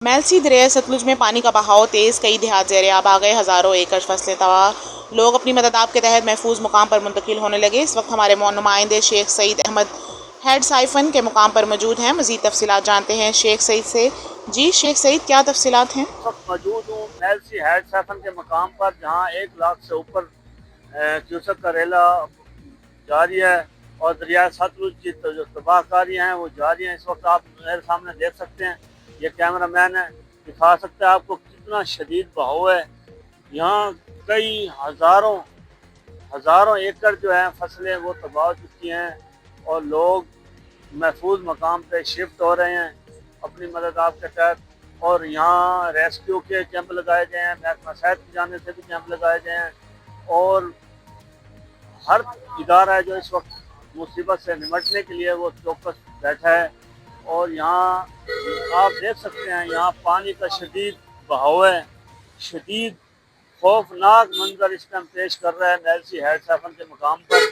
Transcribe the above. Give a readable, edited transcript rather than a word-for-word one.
میلسی دریائے ستلج میں پانی کا بہاؤ تیز، کئی دیہات زیر آب آ گئے، ہزاروں ایکڑ فصلیں تباہ، لوگ اپنی مدد آپ کے تحت محفوظ مقام پر منتقل ہونے لگے۔ اس وقت ہمارے نمائندے شیخ سعید احمد ہیڈ سائفن کے مقام پر موجود ہیں، مزید تفصیلات جانتے ہیں شیخ سعید سے۔ جی شیخ سعید، کیا تفصیلات ہیں؟ اس وقت موجود ہوں میلسی ہیڈ سیفن کے مقام پر، جہاں 1 لاکھ سے اوپر کیوسک کا ریلا جاری ہے اور دریائے ستلج کی جو تباہ کاری ہیں وہ جاری ہیں۔ اس وقت آپ میرے سامنے دیکھ سکتے ہیں، یہ کیمرہ مین ہے، دکھا سکتے ہیں آپ کو کتنا شدید بہاؤ ہے۔ یہاں کئی ہزاروں ایکڑ جو ہیں فصلیں وہ تباہ ہو چکی ہیں اور لوگ محفوظ مقام پہ شفٹ ہو رہے ہیں اپنی مدد آپ کے تحت، اور یہاں ریسکیو کے کیمپ لگائے گئے ہیں، محکمہ صحت کی جانب سے بھی کیمپ لگائے گئے ہیں، اور ہر ادارہ ہے جو اس وقت مصیبت سے نمٹنے کے لیے وہ چوکس بیٹھا ہے۔ اور یہاں آپ دیکھ سکتے ہیں، یہاں پانی کا شدید بہاؤ ہے، شدید خوفناک منظر اس ٹائم پیش کر رہا ہے میلسی ہیڈ سیفن کے مقام پر۔